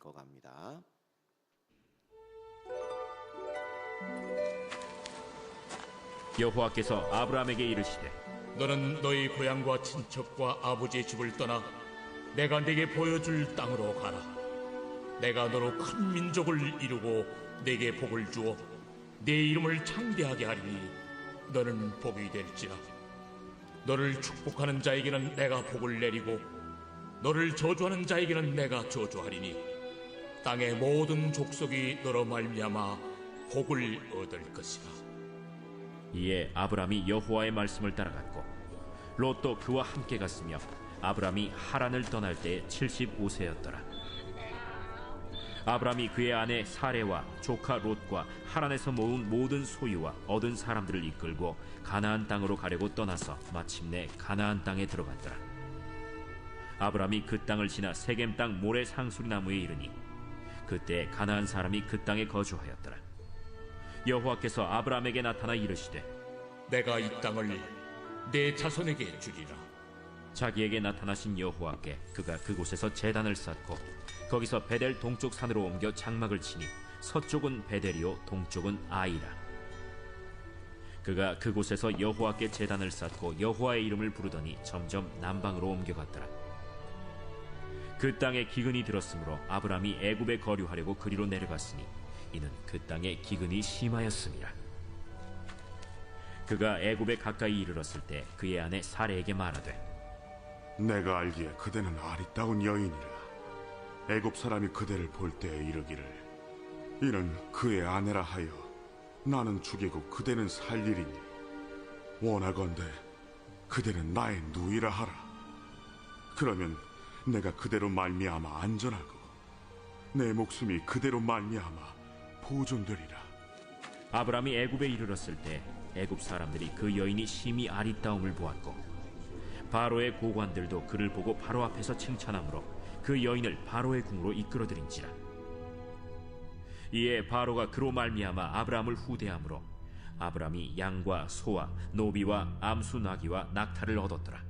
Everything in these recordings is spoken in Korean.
읽어갑니다. 여호와께서 아브라함에게 이르시되 너는 너희 고향과 친척과 아버지의 집을 떠나 내가 네게 보여줄 땅으로 가라. 내가 너로 큰 민족을 이루고 네게 복을 주어 네 이름을 창대하게 하리니 너는 복이 될지라. 너를 축복하는 자에게는 내가 복을 내리고 너를 저주하는 자에게는 내가 저주하리니 땅의 모든 족속이 너로 말미암아 복을 얻을 것이라. 이에 아브람이 여호와의 말씀을 따라갔고 롯도 그와 함께 갔으며 아브람이 하란을 떠날 때 75세였더라. 아브람이 그의 아내 사레와 조카 롯과 하란에서 모은 모든 소유와 얻은 사람들을 이끌고 가나안 땅으로 가려고 떠나서 마침내 가나안 땅에 들어갔더라. 아브람이 그 땅을 지나 세겜 땅 모래 상수리 나무에 이르니 그때 가나안 사람이 그 땅에 거주하였더라. 여호와께서 아브람에게 나타나 이르시되 내가 이 땅을 내 자손에게 주리라. 자기에게 나타나신 여호와께 그가 그곳에서 제단을 쌓고 거기서 베델 동쪽 산으로 옮겨 장막을 치니 서쪽은 베델이요 동쪽은 아이라. 그가 그곳에서 여호와께 제단을 쌓고 여호와의 이름을 부르더니 점점 남방으로 옮겨갔더라. 그 땅에 기근이 들었으므로 아브람이 애굽에 거류하려고 그리로 내려갔으니 이는 그 땅에 기근이 심하였음이라. 그가 애굽에 가까이 이르렀을 때 그의 아내 사레에게 말하되 내가 알기에 그대는 아리따운 여인이라. 애굽 사람이 그대를 볼 때에 이르기를 이는 그의 아내라 하여 나는 죽이고 그대는 살리리니 원하건대 그대는 나의 누이라 하라. 그러면 내가 그대로 말미암아 안전하고 내 목숨이 그대로 말미암아 보존되리라. 아브람이 애굽에 이르렀을 때 애굽 사람들이 그 여인이 심히 아리따움을 보았고 바로의 고관들도 그를 보고 바로 앞에서 칭찬하므로 그 여인을 바로의 궁으로 이끌어들인지라. 이에 바로가 그로 말미암아 아브람을 후대하므로 아브람이 양과 소와 노비와 암수 나귀와 낙타를 얻었더라.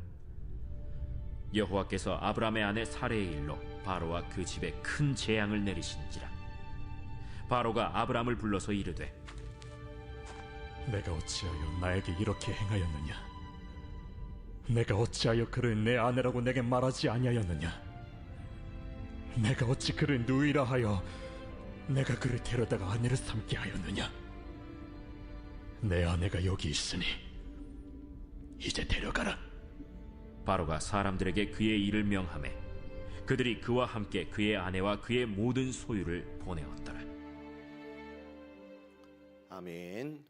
여호와께서 아브람의 아내 사레의 일로 바로와 그 집에 큰 재앙을 내리신지라. 바로가 아브람을 불러서 이르되 내가 어찌하여 나에게 이렇게 행하였느냐? 내가 어찌하여 그를 내 아내라고 내게 말하지 아니하였느냐? 내가 어찌 그를 누이라 하여 내가 그를 데려다가 아내를 삼게 하였느냐? 내 아내가 여기 있으니 이제 데려가라. 바로가 사람들에게 그의 일을 명하매 그들이 그와 함께 그의 아내와 그의 모든 소유를 보내었더라. 아멘.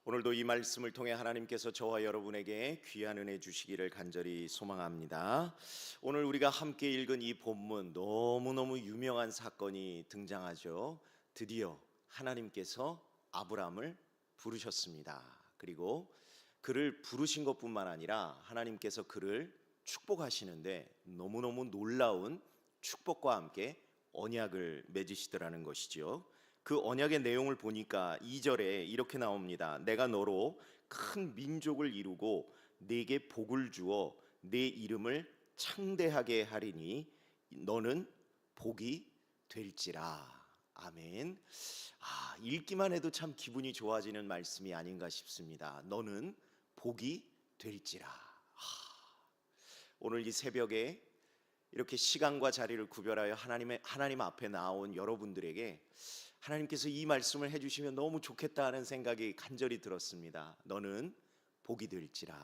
오늘도 이 말씀을 통해 하나님께서 저와 여러분에게 귀한 은혜 주시기를 간절히 소망합니다. 오늘 우리가 함께 읽은 이 본문 너무너무 유명한 사건이 등장하죠. 드디어 하나님께서 아브람을 부르셨습니다. 그리고 그를 부르신 것뿐만 아니라 하나님께서 그를 축복하시는데 너무너무 놀라운 축복과 함께 언약을 맺으시더라는 것이죠. 그 언약의 내용을 보니까 2절에 이렇게 나옵니다. 내가 너로 큰 민족을 이루고 네게 복을 주어 네 이름을 창대하게 하리니 너는 복이 될지라. 아멘. 읽기만 해도 참 기분이 좋아지는 말씀이 아닌가 싶습니다. 너는 복이 될지라. 오늘 이 새벽에 이렇게 시간과 자리를 구별하여 하나님 앞에 나온 여러분들에게 하나님께서 이 말씀을 해주시면 너무 좋겠다 하는 생각이 간절히 들었습니다. 너는 복이 될지라.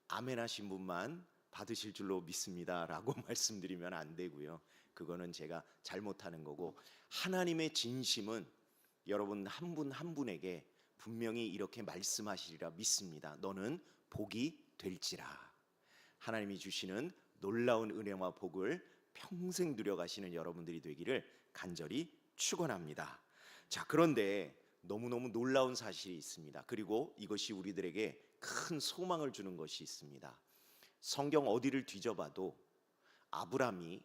아멘 하신 분만 받으실 줄로 믿습니다 라고 말씀드리면 안 되고요. 그거는 제가 잘못하는 거고, 하나님의 진심은 여러분 한 분 한 분에게 분명히 이렇게 말씀하시리라 믿습니다. 너는 복이 될지라. 하나님이 주시는 놀라운 은혜와 복을 평생 누려가시는 여러분들이 되기를 간절히 축원합니다. 자, 그런데 너무너무 놀라운 사실이 있습니다. 그리고 이것이 우리들에게 큰 소망을 주는 것이 있습니다. 성경 어디를 뒤져봐도 아브람이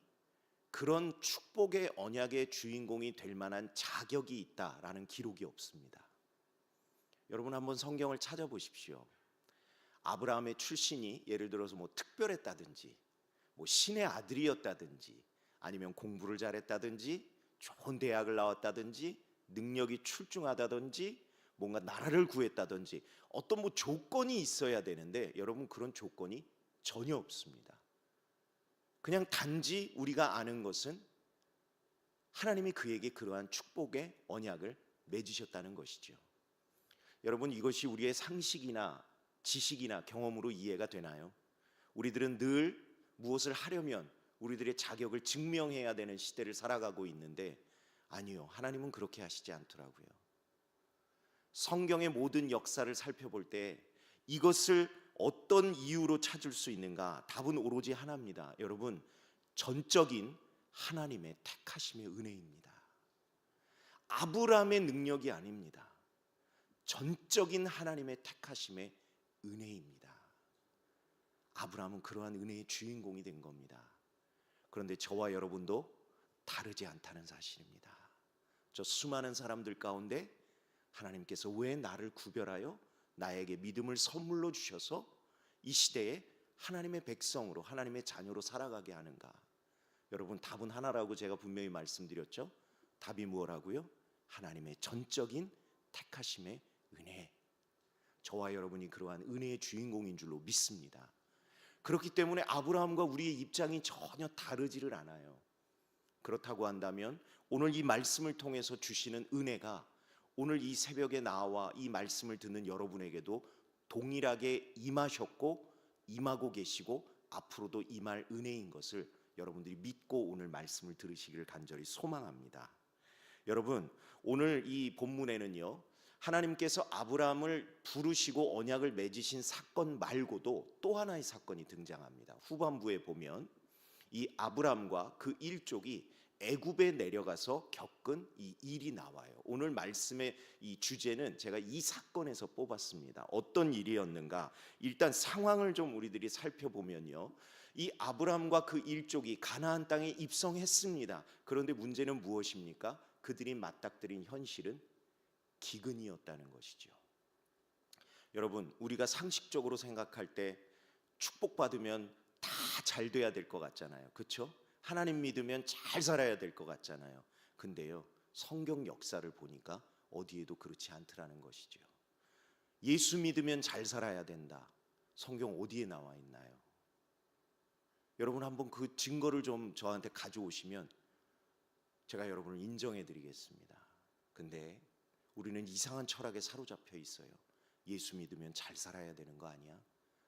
그런 축복의 언약의 주인공이 될 만한 자격이 있다라는 기록이 없습니다. 여러분 한번 성경을 찾아보십시오. 아브라함의 출신이 예를 들어서 뭐 특별했다든지 뭐 신의 아들이었다든지 아니면 공부를 잘했다든지 좋은 대학을 나왔다든지 능력이 출중하다든지 뭔가 나라를 구했다든지 어떤 뭐 조건이 있어야 되는데 여러분 그런 조건이 전혀 없습니다. 그냥 단지 우리가 아는 것은 하나님이 그에게 그러한 축복의 언약을 맺으셨다는 것이죠. 여러분 이것이 우리의 상식이나 지식이나 경험으로 이해가 되나요? 우리들은 늘 무엇을 하려면 우리들의 자격을 증명해야 되는 시대를 살아가고 있는데 아니요, 하나님은 그렇게 하시지 않더라고요. 성경의 모든 역사를 살펴볼 때 이것을 어떤 이유로 찾을 수 있는가? 답은 오로지 하나입니다. 여러분, 전적인 하나님의 택하심의 은혜입니다. 아브라함의 능력이 아닙니다. 전적인 하나님의 택하심의 은혜입니다. 아브라함은 그러한 은혜의 주인공이 된 겁니다. 그런데 저와 여러분도 다르지 않다는 사실입니다. 저 수많은 사람들 가운데 하나님께서 왜 나를 구별하여 나에게 믿음을 선물로 주셔서 이 시대에 하나님의 백성으로 하나님의 자녀로 살아가게 하는가? 여러분 답은 하나라고 제가 분명히 말씀드렸죠. 답이 뭐라고요? 하나님의 전적인 택하심의 은혜. 저와 여러분이 그러한 은혜의 주인공인 줄로 믿습니다. 그렇기 때문에 아브라함과 우리의 입장이 전혀 다르지를 않아요. 그렇다고 한다면 오늘 이 말씀을 통해서 주시는 은혜가 오늘 이 새벽에 나와 이 말씀을 듣는 여러분에게도 동일하게 임하셨고 임하고 계시고 앞으로도 임할 은혜인 것을 여러분들이 믿고 오늘 말씀을 들으시기를 간절히 소망합니다. 여러분 오늘 이 본문에는요 하나님께서 아브라함을 부르시고 언약을 맺으신 사건 말고도 또 하나의 사건이 등장합니다. 후반부에 보면 이 아브라함과 그 일족이 애굽에 내려가서 겪은 이 일이 나와요. 오늘 말씀의 이 주제는 제가 이 사건에서 뽑았습니다. 어떤 일이었는가? 일단 상황을 좀 우리들이 살펴보면요. 이 아브라함과 그 일족이 가나안 땅에 입성했습니다. 그런데 문제는 무엇입니까? 그들이 맞닥뜨린 현실은 기근이었다는 것이죠. 여러분, 우리가 상식적으로 생각할 때 축복받으면 다 잘 돼야 될 것 같잖아요. 그렇죠? 하나님 믿으면 잘 살아야 될 것 같잖아요. 근데요, 성경 역사를 보니까 어디에도 그렇지 않더라는 것이죠. 예수 믿으면 잘 살아야 된다. 성경 어디에 나와 있나요? 여러분 한번 그 증거를 좀 저한테 가져오시면 제가 여러분을 인정해 드리겠습니다. 근데 우리는 이상한 철학에 사로잡혀 있어요. 예수 믿으면 잘 살아야 되는 거 아니야?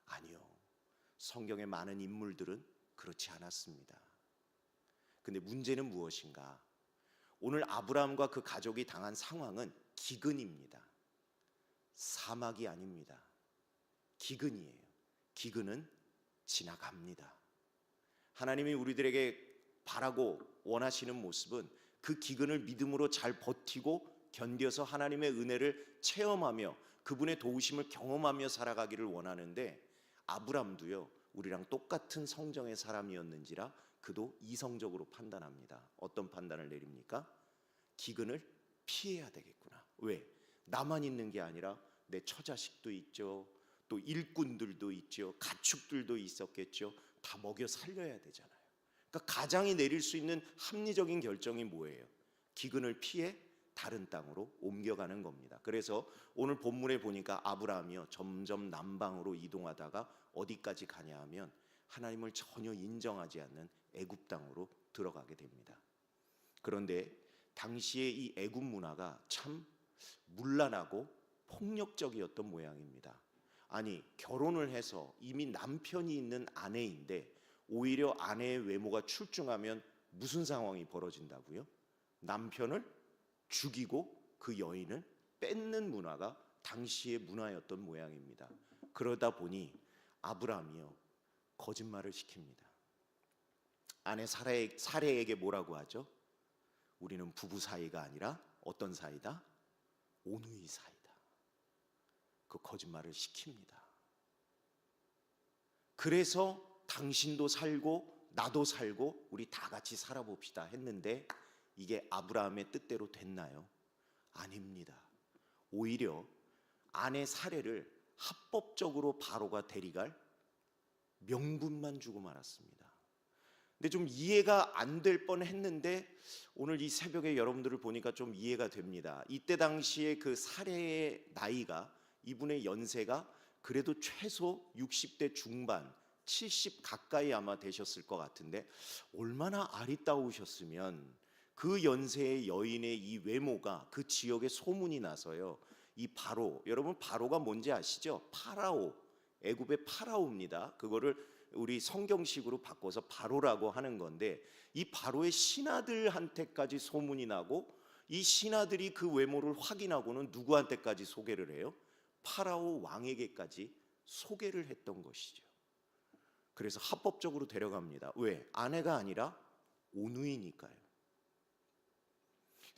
아니요. 성경의 많은 인물들은 그렇지 않았습니다. 근데 문제는 무엇인가? 오늘 아브라함과 그 가족이 당한 상황은 기근입니다. 사막이 아닙니다. 기근이에요. 기근은 지나갑니다. 하나님이 우리들에게 바라고 원하시는 모습은 그 기근을 믿음으로 잘 버티고 견뎌서 하나님의 은혜를 체험하며 그분의 도우심을 경험하며 살아가기를 원하는데 아브람도요 우리랑 똑같은 성정의 사람이었는지라 그도 이성적으로 판단합니다. 어떤 판단을 내립니까? 기근을 피해야 되겠구나. 왜? 나만 있는 게 아니라 내 처자식도 있죠. 또 일꾼들도 있죠. 가축들도 있었겠죠. 다 먹여 살려야 되잖아요. 그러니까 가장이 내릴 수 있는 합리적인 결정이 뭐예요? 기근을 피해 다른 땅으로 옮겨가는 겁니다. 그래서 오늘 본문에 보니까 아브라함이요 점점 남방으로 이동하다가 어디까지 가냐 하면 하나님을 전혀 인정하지 않는 애굽 땅으로 들어가게 됩니다. 그런데 당시의 이 애굽 문화가 참 문란하고 폭력적이었던 모양입니다. 아니 결혼을 해서 이미 남편이 있는 아내인데 오히려 아내의 외모가 출중하면 무슨 상황이 벌어진다고요? 남편을 죽이고 그 여인을 뺏는 문화가 당시의 문화였던 모양입니다. 그러다 보니 아브라함이요 거짓말을 시킵니다. 아내 사레에게 뭐라고 하죠? 우리는 부부 사이가 아니라 어떤 사이다? 온누이 사이다. 그 거짓말을 시킵니다. 그래서 당신도 살고 나도 살고 우리 다 같이 살아봅시다 했는데 이게 아브라함의 뜻대로 됐나요? 아닙니다. 오히려 아내 사레를 합법적으로 바로가 데려갈 명분만 주고 말았습니다. 근데 좀 이해가 안 될 뻔했는데 오늘 이 새벽에 여러분들을 보니까 좀 이해가 됩니다. 이때 당시에 그 살해의 나이가, 이분의 연세가 그래도 최소 60대 중반, 70 가까이 아마 되셨을 것 같은데, 얼마나 아리따우셨으면 그 연세의 여인의 이 외모가 그 지역에 소문이 나서요. 이 바로, 여러분 바로가 뭔지 아시죠? 파라오, 애굽의 파라오입니다. 그거를 우리 성경식으로 바꿔서 바로라고 하는 건데, 이 바로의 신하들한테까지 소문이 나고, 이 신하들이 그 외모를 확인하고는 누구한테까지 소개를 해요? 파라오 왕에게까지 소개를 했던 것이죠. 그래서 합법적으로 데려갑니다. 왜? 아내가 아니라 오누이니까요.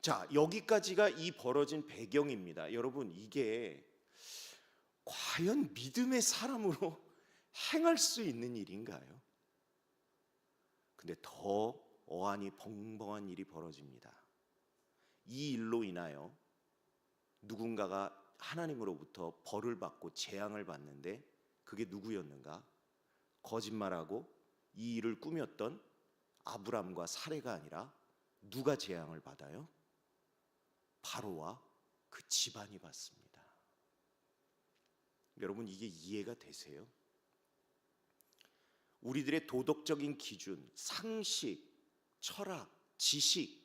자, 여기까지가 이 벌어진 배경입니다. 여러분, 이게 과연 믿음의 사람으로 행할 수 있는 일인가요? 근데 더 어안이 벙벙한 일이 벌어집니다. 이 일로 인하여 누군가가 하나님으로부터 벌을 받고 재앙을 받는데, 그게 누구였는가? 거짓말하고 이 일을 꾸몄던 아브람과 사레가 아니라 누가 재앙을 받아요? 바로와 그 집안이 받습니다. 여러분, 이게 이해가 되세요? 우리들의 도덕적인 기준, 상식, 철학, 지식,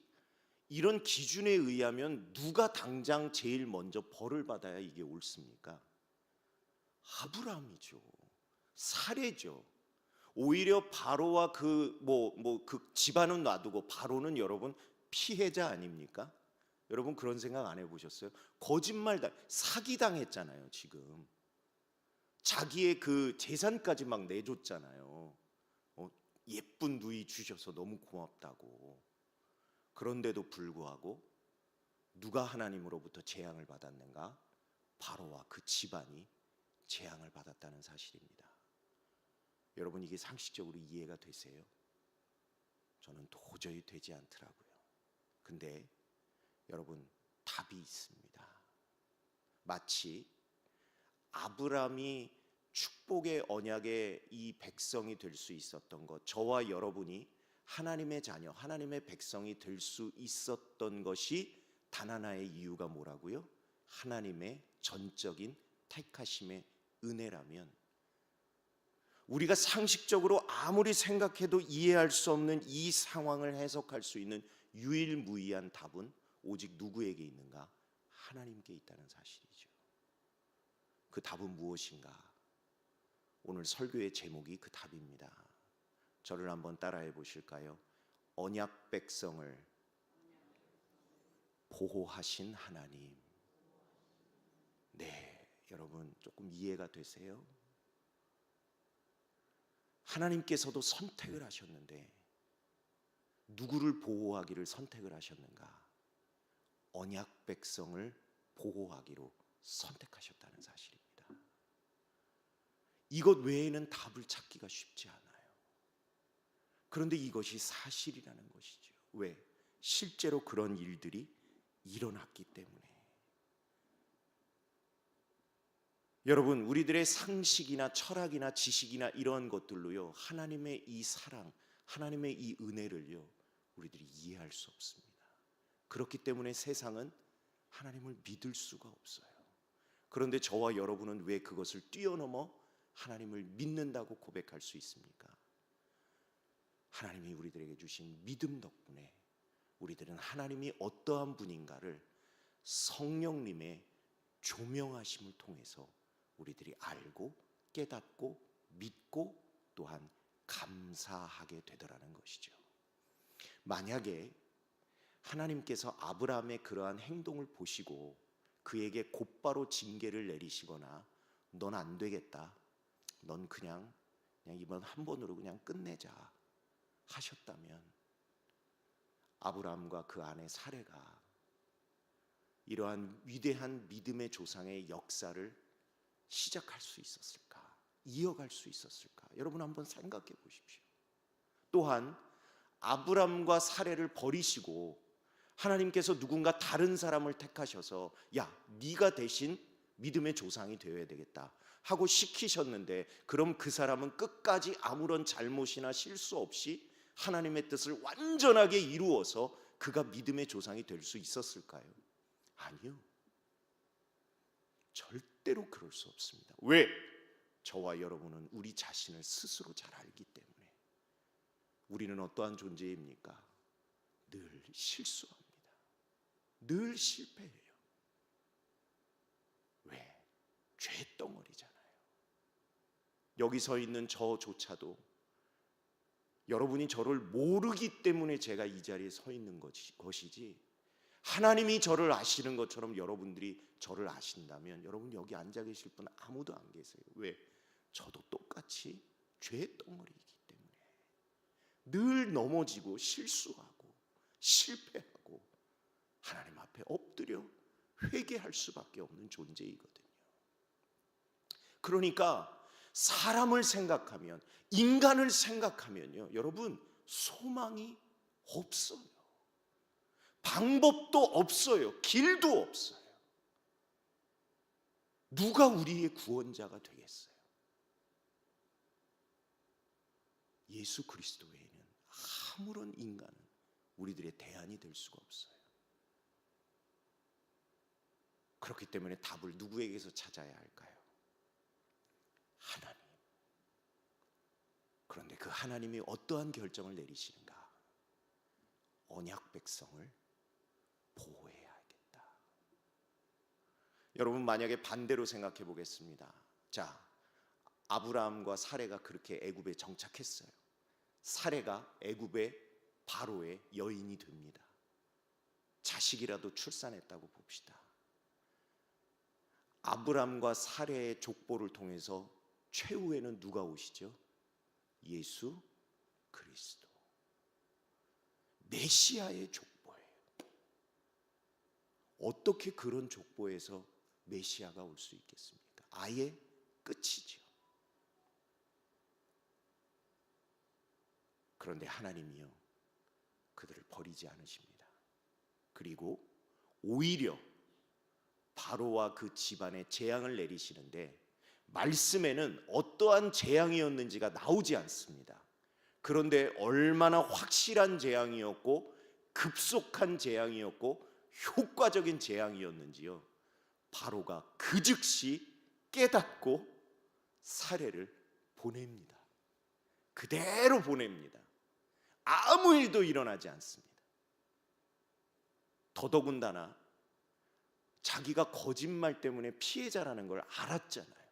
이런 기준에 의하면 누가 당장 제일 먼저 벌을 받아야 이게 옳습니까? 아브라함이죠. 사례죠. 오히려 바로와 그 집안은 놔두고 바로는 여러분 피해자 아닙니까? 여러분 그런 생각 안 해보셨어요? 거짓말 사기 당했잖아요. 지금 자기의 그 재산까지 막 내줬잖아요. 예쁜 누이 주셔서 너무 고맙다고. 그런데도 불구하고 누가 하나님으로부터 재앙을 받았는가? 바로와 그 집안이 재앙을 받았다는 사실입니다. 여러분, 이게 상식적으로 이해가 되세요? 저는 도저히 되지 않더라고요. 근데 여러분, 답이 있습니다. 마치 아브라함이 축복의 언약의 이 백성이 될 수 있었던 것, 저와 여러분이 하나님의 자녀, 하나님의 백성이 될 수 있었던 것이 단 하나의 이유가 뭐라고요? 하나님의 전적인 택하심의 은혜라면, 우리가 상식적으로 아무리 생각해도 이해할 수 없는 이 상황을 해석할 수 있는 유일무이한 답은 오직 누구에게 있는가? 하나님께 있다는 사실이죠. 그 답은 무엇인가? 오늘 설교의 제목이 그 답입니다. 저를 한번 따라해 보실까요? 언약 백성을 보호하신 하나님. 네, 여러분 조금 이해가 되세요? 하나님께서도 선택을 하셨는데 누구를 보호하기를 선택을 하셨는가? 언약 백성을 보호하기로 선택하셨다는 사실입니다. 이것 외에는 답을 찾기가 쉽지 않아요. 그런데 이것이 사실이라는 것이죠. 왜? 실제로 그런 일들이 일어났기 때문에. 여러분, 우리들의 상식이나 철학이나 지식이나 이런 것들로요, 하나님의 이 사랑, 하나님의 이 은혜를요, 우리들이 이해할 수 없습니다. 그렇기 때문에 세상은 하나님을 믿을 수가 없어요. 그런데 저와 여러분은 왜 그것을 뛰어넘어 하나님을 믿는다고 고백할 수 있습니까? 하나님이 우리들에게 주신 믿음 덕분에 우리들은 하나님이 어떠한 분인가를 성령님의 조명하심을 통해서 우리들이 알고 깨닫고 믿고 또한 감사하게 되더라는 것이죠. 만약에 하나님께서 아브라함의 그러한 행동을 보시고 그에게 곧바로 징계를 내리시거나 넌 안 되겠다, 넌 그냥 이번 한 번으로 그냥 끝내자 하셨다면, 아브라함과 그 아내 사레가 이러한 위대한 믿음의 조상의 역사를 시작할 수 있었을까? 이어갈 수 있었을까? 여러분 한번 생각해 보십시오. 또한 아브라함과 사레를 버리시고 하나님께서 누군가 다른 사람을 택하셔서 야, 네가 대신 믿음의 조상이 되어야 되겠다 하고 시키셨는데, 그럼 그 사람은 끝까지 아무런 잘못이나 실수 없이 하나님의 뜻을 완전하게 이루어서 그가 믿음의 조상이 될 수 있었을까요? 아니요. 절대로 그럴 수 없습니다. 왜? 저와 여러분은 우리 자신을 스스로 잘 알기 때문에. 우리는 어떠한 존재입니까? 늘 실수합니다. 늘 실패해요. 왜? 죄덩어리잖아요. 여기 서 있는 저조차도 여러분이 저를 모르기 때문에 제가 이 자리에 서 있는 것이지, 하나님이 저를 아시는 것처럼 여러분들이 저를 아신다면 여러분 여기 앉아 계실 분 아무도 안 계세요. 왜? 저도 똑같이 죄덩어리이기 때문에 늘 넘어지고 실수하고 실패하고 하나님 앞에 엎드려 회개할 수밖에 없는 존재이거든요. 그러니까 사람을 생각하면, 인간을 생각하면요, 여러분 소망이 없어요. 방법도 없어요. 길도 없어요. 누가 우리의 구원자가 되겠어요? 예수 그리스도 외에는 아무런 인간은 우리들의 대안이 될 수가 없어요. 그렇기 때문에 답을 누구에게서 찾아야 할까요? 하나님. 그런데 그 하나님이 어떠한 결정을 내리시는가? 언약 백성을 보호해야겠다. 여러분, 만약에 반대로 생각해 보겠습니다. 자, 아브라함과 사레가 그렇게 애굽에 정착했어요. 사레가 애굽의 바로의 여인이 됩니다. 자식이라도 출산했다고 봅시다. 아브라함과 사레의 족보를 통해서 최후에는 누가 오시죠? 예수 그리스도. 메시아의 족보예요. 어떻게 그런 족보에서 메시아가 올 수 있겠습니까? 아예 끝이죠. 그런데 하나님이요, 그들을 버리지 않으십니다. 그리고 오히려 바로와 그 집안에 재앙을 내리시는데, 말씀에는 어떠한 재앙이었는지가 나오지 않습니다. 그런데 얼마나 확실한 재앙이었고 급속한 재앙이었고 효과적인 재앙이었는지요, 바로가 그 즉시 깨닫고 사례를 보냅니다. 그대로 보냅니다. 아무 일도 일어나지 않습니다. 더더군다나 자기가 거짓말 때문에 피해자라는 걸 알았잖아요.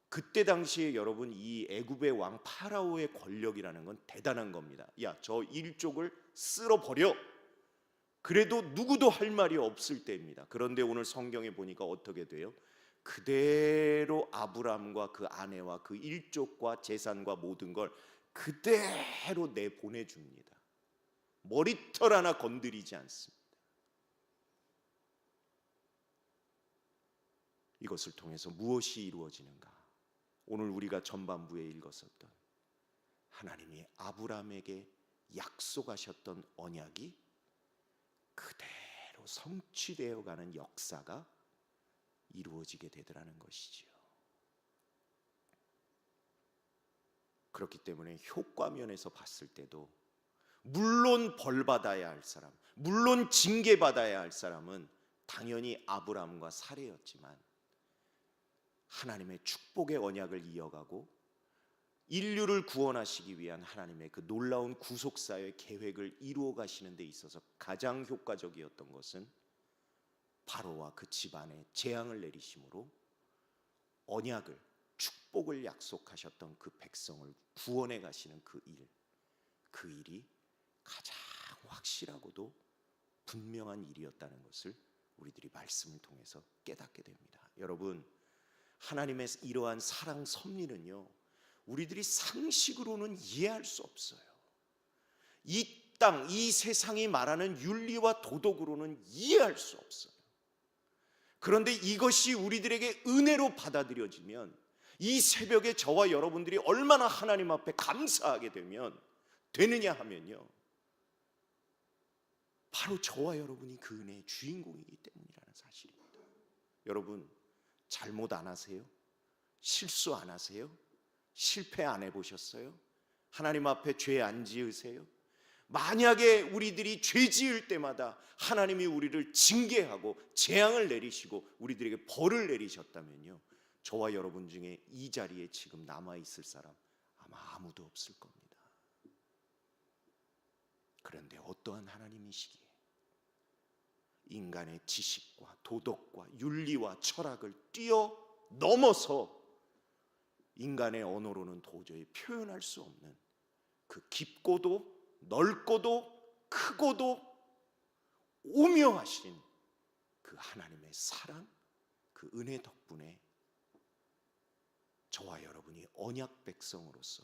그때 당시에 여러분, 이 애굽의 왕 파라오의 권력이라는 건 대단한 겁니다. 야, 저 일족을 쓸어버려. 그래도 누구도 할 말이 없을 때입니다. 그런데 오늘 성경에 보니까 어떻게 돼요? 그대로 아브람과 그 아내와 그 일족과 재산과 모든 걸 그대로 내보내줍니다. 머리털 하나 건드리지 않습니다. 이것을 통해서 무엇이 이루어지는가? 오늘 우리가 전반부에 읽었었던 하나님이 아브라함에게 약속하셨던 언약이 그대로 성취되어 가는 역사가 이루어지게 되더라는 것이지요. 그렇기 때문에 효과 면에서 봤을 때도 물론 벌받아야 할 사람, 물론 징계받아야 할 사람은 당연히 아브라함과 사레였지만, 하나님의 축복의 언약을 이어가고 인류를 구원하시기 위한 하나님의 그 놀라운 구속사의 계획을 이루어 가시는 데 있어서 가장 효과적이었던 것은 바로와 그 집안에 재앙을 내리심으로 언약을, 축복을 약속하셨던 그 백성을 구원해 가시는 그 일이 가장 확실하고도 분명한 일이었다는 것을 우리들이 말씀을 통해서 깨닫게 됩니다. 여러분, 하나님의 이러한 사랑 섭리는요, 우리들이 상식으로는 이해할 수 없어요. 이 땅, 이 세상이 말하는 윤리와 도덕으로는 이해할 수 없어요. 그런데 이것이 우리들에게 은혜로 받아들여지면, 이 새벽에 저와 여러분들이 얼마나 하나님 앞에 감사하게 되느냐 하면요, 바로 저와 여러분이 그 은혜의 주인공이기 때문이라는 사실입니다. 여러분, 잘못 안 하세요? 실수 안 하세요? 실패 안 해보셨어요? 하나님 앞에 죄 안 지으세요? 만약에 우리들이 죄 지을 때마다 하나님이 우리를 징계하고 재앙을 내리시고 우리들에게 벌을 내리셨다면요, 저와 여러분 중에 이 자리에 지금 남아있을 사람 아마 아무도 없을 겁니다. 그런데 어떠한 하나님이시기에 인간의 지식과 도덕과 윤리와 철학을 뛰어넘어서 인간의 언어로는 도저히 표현할 수 없는 그 깊고도 넓고도 크고도 오묘하신 그 하나님의 사랑, 그 은혜 덕분에 저와 여러분이 언약 백성으로서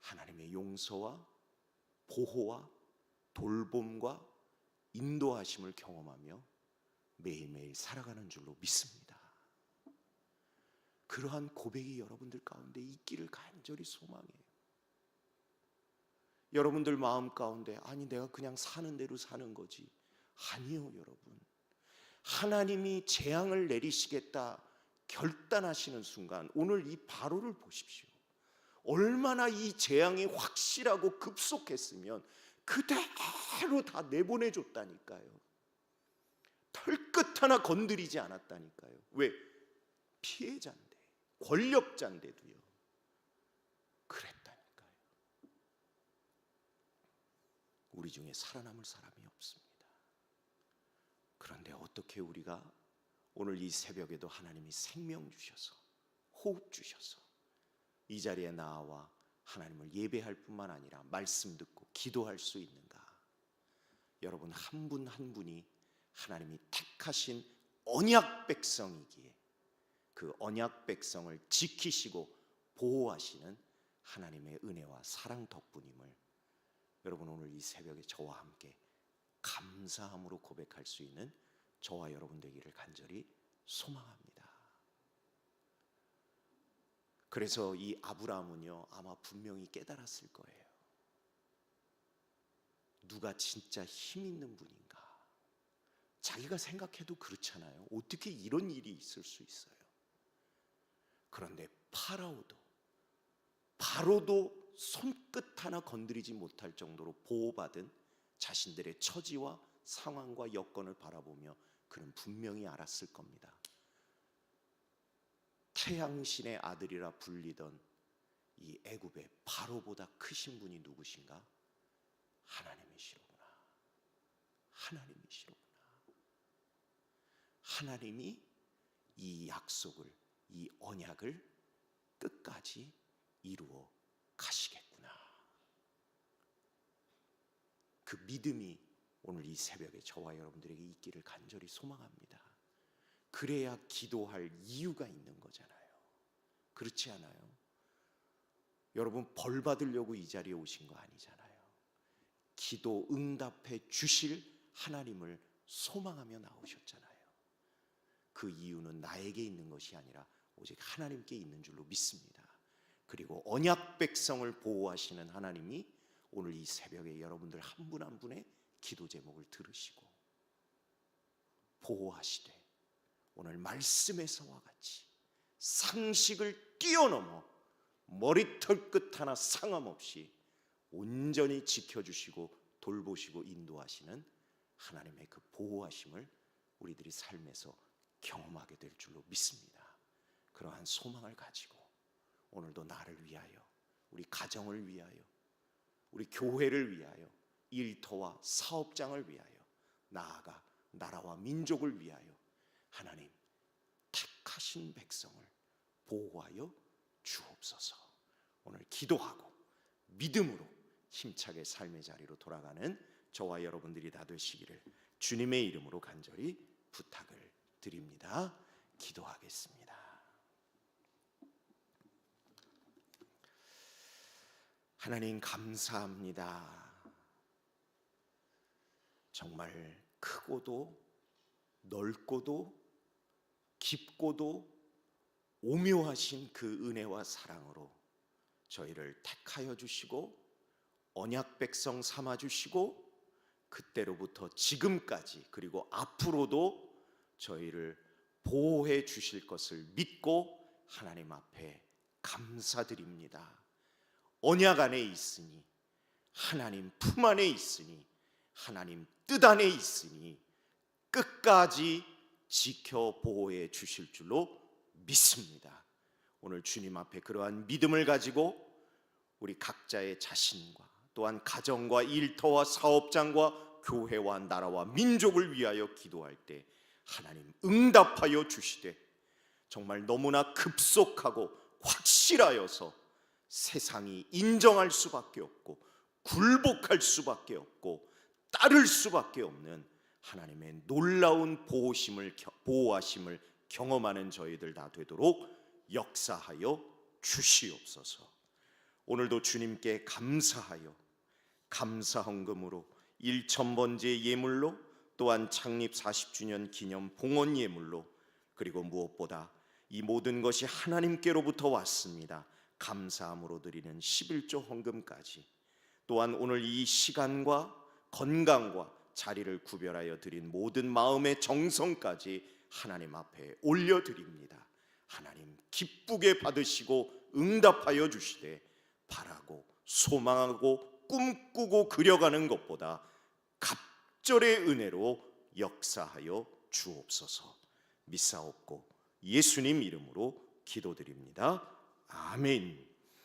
하나님의 용서와 보호와 돌봄과 인도하심을 경험하며 매일매일 살아가는 줄로 믿습니다. 그러한 고백이 여러분들 가운데 있기를 간절히 소망해요. 여러분들 마음 가운데 아니 내가 그냥 사는 대로 사는 거지. 아니요, 여러분. 하나님이 재앙을 내리시겠다 결단하시는 순간 오늘 이 바로를 보십시오. 얼마나 이 재앙이 확실하고 급속했으면 그대로 다 내보내줬다니까요. 털끝 하나 건드리지 않았다니까요. 왜? 피해자인데, 권력자인데도요. 그랬다니까요. 우리 중에 살아남을 사람이 없습니다. 그런데 어떻게 우리가 오늘 이 새벽에도 하나님이 생명 주셔서 호흡 주셔서 이 자리에 나와 하나님을 예배할 뿐만 아니라 말씀 듣고 기도할 수 있는가? 여러분 한 분 한 분이 하나님이 택하신 언약 백성이기에 그 언약 백성을 지키시고 보호하시는 하나님의 은혜와 사랑 덕분임을 여러분 오늘 이 새벽에 저와 함께 감사함으로 고백할 수 있는 저와 여러분 되기를 간절히 소망합니다. 그래서 이 아브라함은요 아마 분명히 깨달았을 거예요. 누가 진짜 힘 있는 분인가? 자기가 생각해도 그렇잖아요. 어떻게 이런 일이 있을 수 있어요? 그런데 바로도 손끝 하나 건드리지 못할 정도로 보호받은 자신들의 처지와 상황과 여건을 바라보며 그는 분명히 알았을 겁니다. 태양신의 아들이라 불리던 이 애굽의 바로보다 크신 분이 누구신가? 하나님이시로구나. 하나님이시로구나. 하나님이 이 약속을, 이 언약을 끝까지 이루어 가시겠구나. 그 믿음이 오늘 이 새벽에 저와 여러분들에게 있기를 간절히 소망합니다. 그래야 기도할 이유가 있는 거잖아요. 그렇지 않아요? 여러분 벌 받으려고 이 자리에 오신 거 아니잖아요. 기도 응답해 주실 하나님을 소망하며 나오셨잖아요. 그 이유는 나에게 있는 것이 아니라 오직 하나님께 있는 줄로 믿습니다. 그리고 언약 백성을 보호하시는 하나님이 오늘 이 새벽에 여러분들 한 분 한 분의 기도 제목을 들으시고 보호하시되 오늘 말씀에서와 같이 상식을 뛰어넘어 머리털 끝 하나 상함없이 온전히 지켜주시고 돌보시고 인도하시는 하나님의 그 보호하심을 우리들이 삶에서 경험하게 될 줄로 믿습니다. 그러한 소망을 가지고 오늘도 나를 위하여, 우리 가정을 위하여, 우리 교회를 위하여, 일터와 사업장을 위하여, 나아가 나라와 민족을 위하여 하나님 택하신 백성을 보호하여 주옵소서. 오늘 기도하고 믿음으로 힘차게 삶의 자리로 돌아가는 저와 여러분들이 다 되시기를 주님의 이름으로 간절히 부탁을 드립니다. 기도하겠습니다. 하나님 감사합니다. 정말 크고도 넓고도 깊고도 오묘하신 그 은혜와 사랑으로 저희를 택하여 주시고 언약 백성 삼아 주시고 그때로부터 지금까지 그리고 앞으로도 저희를 보호해 주실 것을 믿고 하나님 앞에 감사드립니다. 언약 안에 있으니, 하나님 품 안에 있으니, 하나님 뜻 안에 있으니 끝까지 지켜 보호해 주실 줄로 믿습니다. 오늘 주님 앞에 그러한 믿음을 가지고 우리 각자의 자신과 또한 가정과 일터와 사업장과 교회와 나라와 민족을 위하여 기도할 때 하나님 응답하여 주시되 정말 너무나 급속하고 확실하여서 세상이 인정할 수밖에 없고 굴복할 수밖에 없고 따를 수밖에 없는 하나님의 놀라운 보호하심을 경험하는 저희들 다 되도록 역사하여 주시옵소서. 오늘도 주님께 감사하여 감사 헌금으로 1,000번째 예물로 또한 창립 40주년 기념 봉헌 예물로 그리고 무엇보다 이 모든 것이 하나님께로부터 왔습니다. 감사함으로 드리는 11조 헌금까지 또한 오늘 이 시간과 건강과 자리를 구별하여 드린 모든 마음의 정성까지 하나님 앞에 올려드립니다. 하나님 기쁘게 받으시고 응답하여 주시되 바라고 소망하고 꿈꾸고 그려가는 것보다 갑절의 은혜로 역사하여 주옵소서. 믿사옵고 예수님 이름으로 기도드립니다. 아멘.